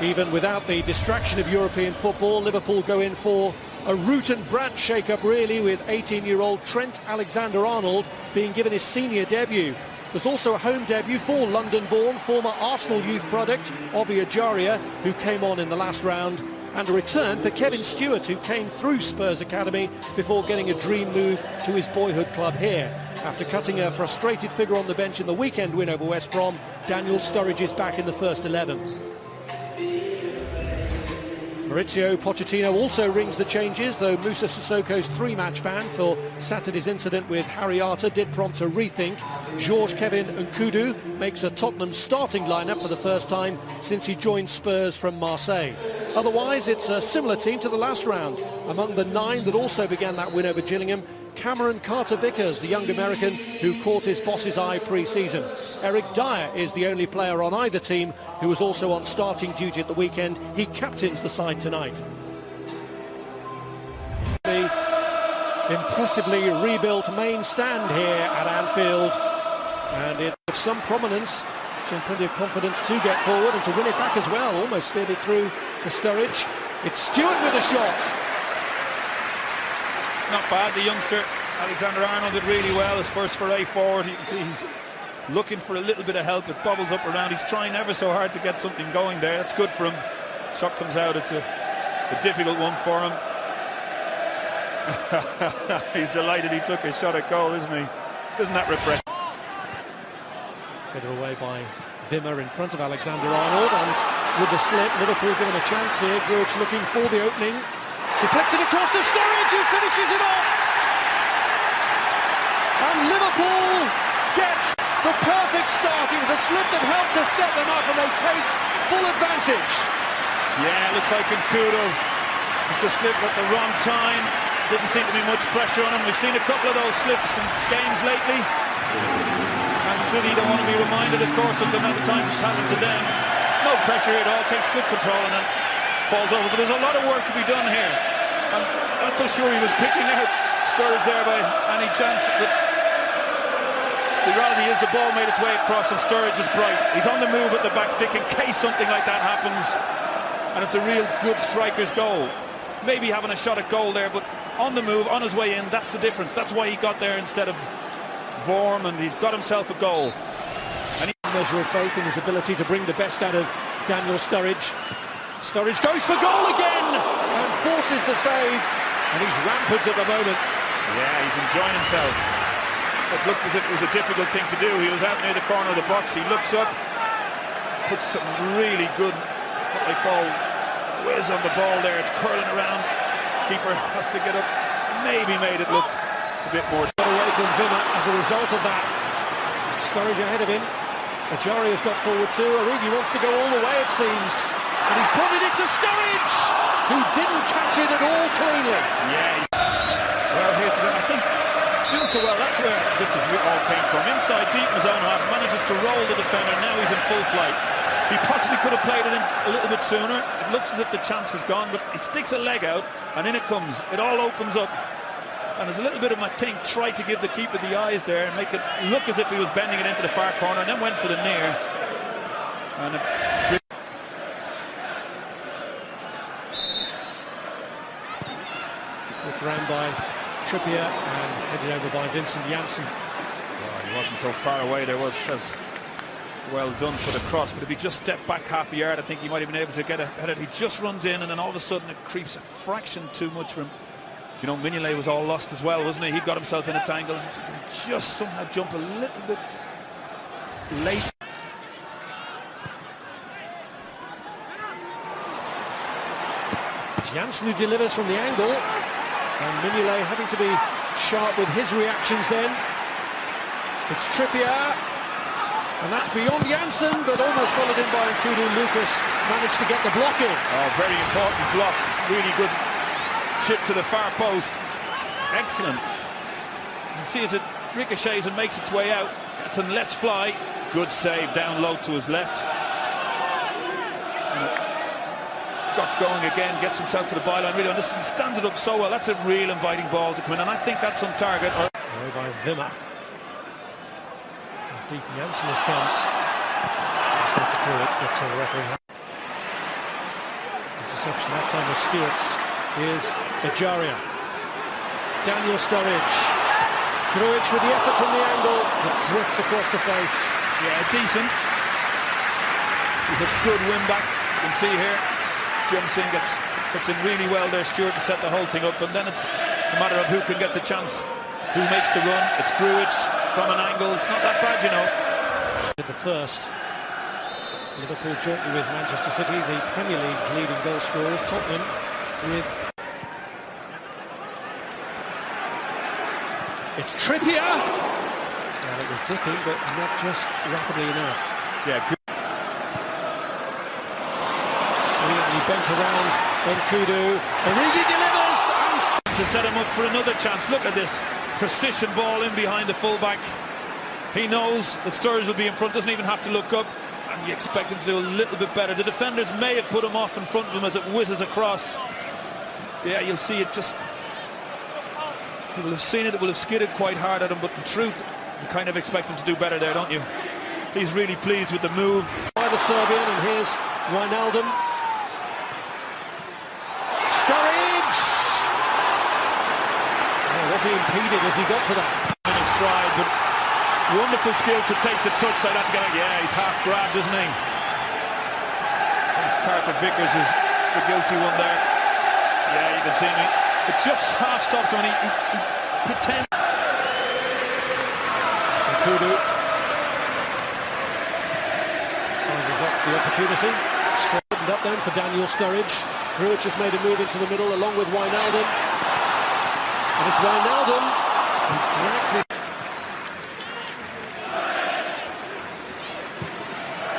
Even without the distraction of European football, Liverpool go in for a root and branch shake-up really, with 18-year-old Trent Alexander-Arnold being given his senior debut. There's also a home debut for London-born former Arsenal youth product Obi Ajaria, who came on in the last round, and a return for Kevin Stewart, who came through Spurs Academy before getting a dream move to his boyhood club here. After cutting a frustrated figure on the bench in the weekend win over West Brom, Daniel Sturridge is back in the first 11. Mauricio Pochettino also rings the changes, though Moussa Sissoko's 3-match ban for Saturday's incident with Harry Arter did prompt a rethink. Georges-Kevin Nkudu makes a Tottenham starting lineup for the first time since he joined Spurs from Marseille. Otherwise, it's a similar team to the last round. Among the 9 that also began that win over Gillingham, Cameron Carter-Vickers, the young American who caught his boss's eye pre-season. Eric Dyer is the only player on either team who was also on starting duty at the weekend. He captains the side tonight. The impressively rebuilt main stand here at Anfield, and it with some prominence, showing plenty of confidence to get forward and to win it back as well. Almost steered it through to Sturridge. It's Stewart with a shot. Not bad, the youngster Alexander-Arnold did really well. His first foray forward, you can see he's looking for a little bit of help. It bobbles up around. He's trying ever so hard to get something going there. That's good for him. Shot comes out. It's a difficult one for him. He's delighted he took a shot at goal, isn't he? Isn't that refreshing? Headed away by Wimmer in front of Alexander-Arnold, and with the slip, Liverpool given a chance here. Grujic looking for the opening. Deflected across to Sturridge, who finishes it off. And Liverpool get the perfect start. It was a slip that helped to set them up, and they take full advantage. Yeah, it looks like Nkudu just slipped at the wrong time. Didn't seem to be much pressure on him. We've seen a couple of those slips in games lately. And City don't want to be reminded, of course, of the amount of times it's happened to them. No pressure at all, takes good control and then falls over. But there's a lot of work to be done here. I'm not so sure he was picking out Sturridge there by any chance. But the reality is the ball made its way across and Sturridge is bright. He's on the move at the back stick in case something like that happens. And it's a real good striker's goal. Maybe having a shot at goal there, but on the move, on his way in, that's the difference. That's why he got there instead of Vorm, and he's got himself a goal. And a measure of faith in his ability to bring the best out of Daniel Sturridge. Sturridge goes for goal again and forces the save, and he's rampant at the moment. Yeah, he's enjoying himself. It looked as if it was a difficult thing to do. He was out near the corner of the box. He looks up, puts some really good, what they call whiz on the ball there. It's curling around. Keeper has to get up. Maybe made it look a bit more. Got away from Wimmer as a result of that. Sturridge ahead of him. Ajaria's got forward too. Origi wants to go all the way, it seems. And he's pointed it to Sturridge, who didn't catch it at all cleanly. Yeah. Well, here's the I think doing so well. That's where this is all came from. Inside deep in his own half, manages to roll the defender. Now he's in full flight. He possibly could have played it in a little bit sooner. It looks as if the chance is gone, but he sticks a leg out, and in it comes. It all opens up. And there's a little bit of, I think, tried to give the keeper the eyes there and make it look as if he was bending it into the far corner, and then went for the near. And it's ran by Trippier and headed over by Vincent Janssen. Well, he wasn't so far away. There was as well done for the cross, but if he just stepped back half a yard, I think he might have been able to get ahead of it. He just runs in, and then all of a sudden it creeps a fraction too much for him. You know, Mignolet was all lost as well, wasn't he? He got himself in a tangle. He can just somehow jump a little bit late. Janssen who delivers from the angle, and Mignolet having to be sharp with his reactions then. It's Trippier, and that's beyond Janssen, but almost followed in by Nkudu. Lucas managed to get the block in. Oh, very important block. Really good chip to the far post. Excellent. You can see as it ricochets and makes its way out. It's an let's fly. Good save down low to his left. Got going again, gets himself to the byline. Really, and he stands it up so well. That's a real inviting ball to come in, and I think that's on target. Away by Wimmer. Deacon Janssen has come. It's not to call it, but the referee. interception that time was Stewart's. Here's Ejaria. Daniel Sturridge. Grujic with the effort from the angle. It drifts across the face. Yeah, decent. He's a good win back. You can see here, jumps in, puts in really well there, Stewart, to set the whole thing up. And then it's a matter of who can get the chance, who makes the run. It's Grujic from an angle. It's not that bad, you know. The first. Liverpool jointly with Manchester City, the Premier League's leading goal scorers. Tottenham with... It's Trippier! Well, it was dipping, but not just rapidly enough. Yeah, good. Brilliantly bent around, Nkudu. Origi delivers! And to set him up for another chance. Look at this precision ball in behind the fullback. He knows that Sturridge will be in front, doesn't even have to look up. And you expect him to do a little bit better. The defenders may have put him off in front of him as it whizzes across. Yeah, you'll see it just... You will have seen it, it will have skidded quite hard at him, but in truth, you kind of expect him to do better there, don't you? He's really pleased with the move. By the Serbian, and here's Wijnaldum. Sturridge! Oh, was he impeded as he got to that? In his stride, but wonderful skill to take the touch like that to get out. Yeah, he's half grabbed, isn't he? This Carter Vickers is the guilty one there. Yeah, you can see me. It just half stops him and he pretends. Nkudu sizes up the opportunity. Straightened up then for Daniel Sturridge. Grujic has made a move into the middle along with Wijnaldum. And it's Wijnaldum who dragged it.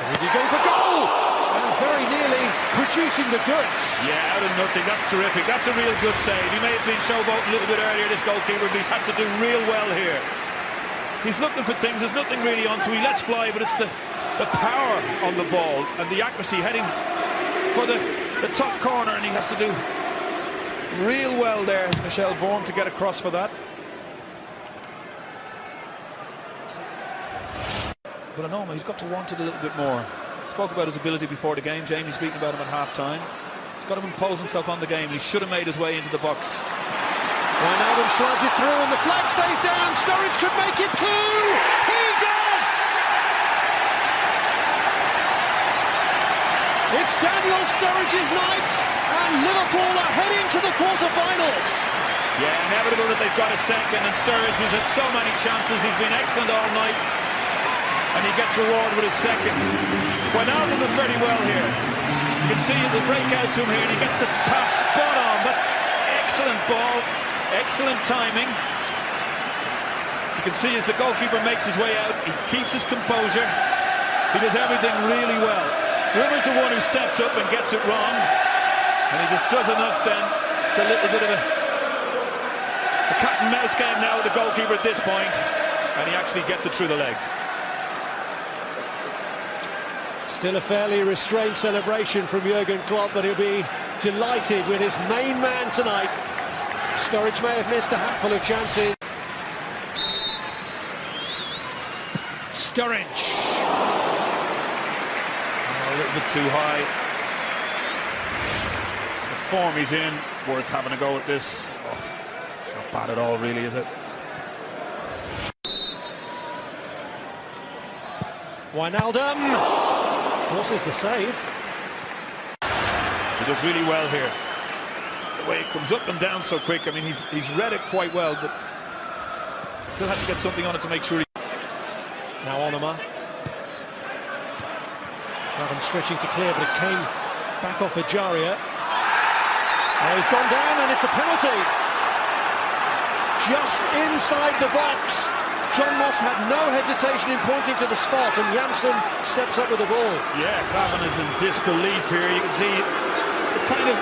Origi going for goal! And very nearly producing the goods. Yeah, out of nothing. That's terrific. That's a real good save. He may have been showboating a little bit earlier, this goalkeeper, but he's had to do real well here. He's looking for things. There's nothing really on, so he lets fly, but it's the power on the ball and the accuracy heading for the top corner, and he has to do real well there, Michel Vorm, to get across for that. But I know him, he's got to want it a little bit more. Spoke about his ability before the game, Jamie speaking about him at half-time. He's got to impose himself on the game. He should have made his way into the box. Wijnaldum slides it through and the flag stays down. Sturridge could make it too! He does! It's Daniel Sturridge's night and Liverpool are heading to the quarter-finals. Yeah, inevitable that they've got a second, and Sturridge has had so many chances. He's been excellent all night, and he gets rewarded with his second. Wijnaldum does very well here. You can see the break out to him here, and he gets the pass spot on. That's excellent ball, excellent timing. You can see as the goalkeeper makes his way out, he keeps his composure. He does everything really well. Rimmer's the one who stepped up and gets it wrong, and he just does enough then. It's a little bit of a cat and mouse game now with the goalkeeper at this point, and he actually gets it through the legs. Still a fairly restrained celebration from Jurgen Klopp, but he'll be delighted with his main man tonight. Sturridge may have missed a handful of chances. Sturridge. A little bit too high. The form he's in, worth having a go at this. Oh, it's not bad at all, really, is it? Wijnaldum forces the save. He does really well here. The way it comes up and down so quick. I mean, he's read it quite well, but still had to get something on it to make sure he... Now Onoma. Gavin stretching to clear, but it came back off Ejaria. Now he's gone down, and it's a penalty. Just inside the box. John Moss had no hesitation in pointing to the spot, and Janssen steps up with the ball. Yeah, Gavin is in disbelief here. You can see it kind of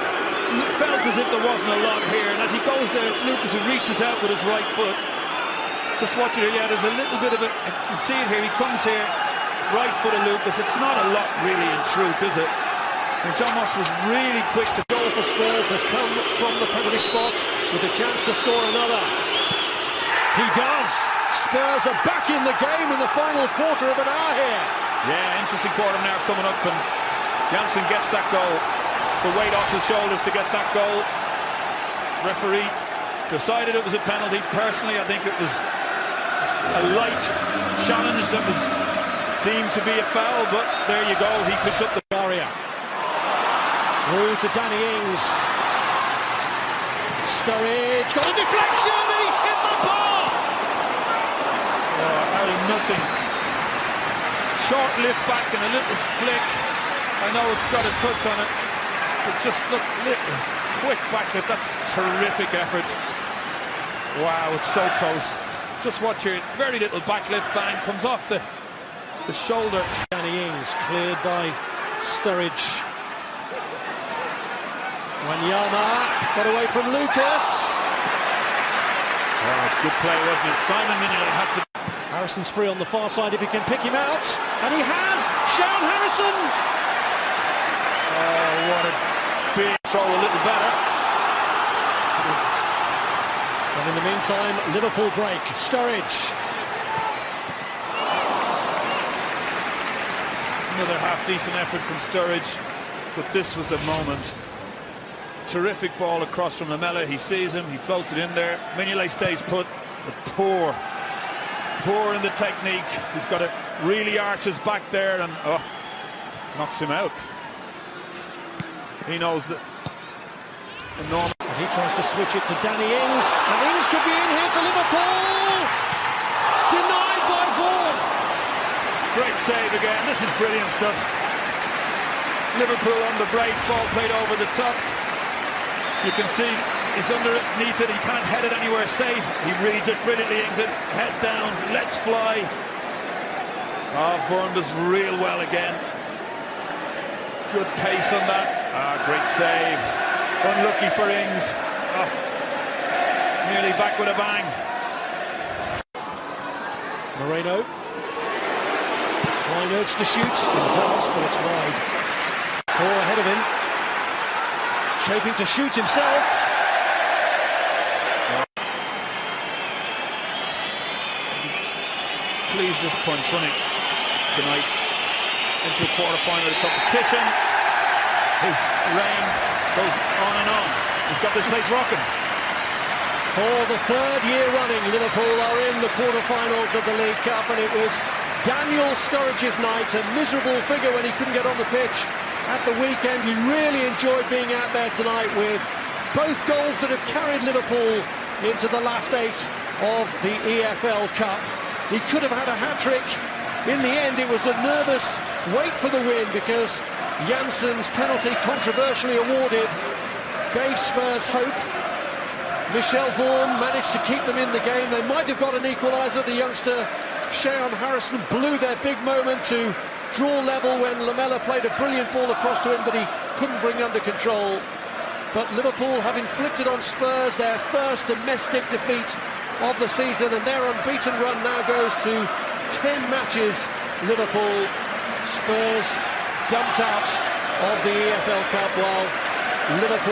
felt as if there wasn't a lot here, and as he goes there, it's Lucas who reaches out with his right foot. Just watch it here. Yeah, there's a little bit of it. You can see it here. He comes here, right foot of Lucas. It's not a lot really in truth, is it? And John Moss was really quick to... Goal for Spurs has come from the penalty spot with a chance to score another. He does. Spurs are back in the game in the final quarter of an hour here. Yeah, interesting quarter now coming up, and Janssen gets that goal to the weight off his shoulders to get that goal. Referee decided it was a penalty. Personally, I think it was a light challenge that was deemed to be a foul, but there you go, he picks up the area. Through to Danny Ings. Sturridge got a deflection and he's hit the bar! Oh, out of nothing. Short lift back and a little flick. I know it's got a touch on it, but just look, little quick back lift. That's terrific effort. Wow, it's so close. Just watch your very little back lift, bang, comes off the shoulder. Danny Ings cleared by Sturridge. Wanyama got away from Lucas. Oh, it's good play, wasn't it? Simon Mignolet had to... Harrison's free on the far side if he can pick him out. And he has! Shaun Harrison! Oh, what a big throw, a little better. And in the meantime, Liverpool break. Sturridge. Another half-decent effort from Sturridge, but this was the moment. Terrific ball across from Lamela. He sees him, he floats it in there. Mignolet stays put, but poor in the technique. He's got to really arch his back there and knocks him out. He knows that enormous. And he tries to switch it to Danny Ings, and Ings could be in here for Liverpool. Denied by Vaughan. Great save again. This is brilliant stuff. Liverpool on the break, ball played over the top. You can see he's underneath it, he can't head it anywhere safe. He reads it brilliantly, Ings it, head down, let's fly. Oh, Vaughan does real well again. Good pace on that. Great save. Unlucky for Ings. Nearly back with a bang. Moreno. Line urge to shoot. It does, but it's wide. Four ahead of him. Shaping to shoot himself. Please this punch running tonight into a quarter-final of the competition. His reign goes on and on. He's got this place rocking. For the third year running, Liverpool are in the quarter-finals of the League Cup, and it was Daniel Sturridge's night, a miserable figure when he couldn't get on the pitch at the weekend. He really enjoyed being out there tonight with both goals that have carried Liverpool into the last 8 of the EFL Cup. He could have had a hat-trick. In the end, it was a nervous wait for the win because Janssen's penalty, controversially awarded, gave Spurs hope. Michel Vaughan managed to keep them in the game. They might have got an equaliser. The youngster Shaun Harrison blew their big moment to draw level when Lamela played a brilliant ball across to him that he couldn't bring under control. But Liverpool have inflicted on Spurs their first domestic defeat of the season, and their unbeaten run now goes to 10 matches. Liverpool, Spurs dumped out of the EFL Cup while Liverpool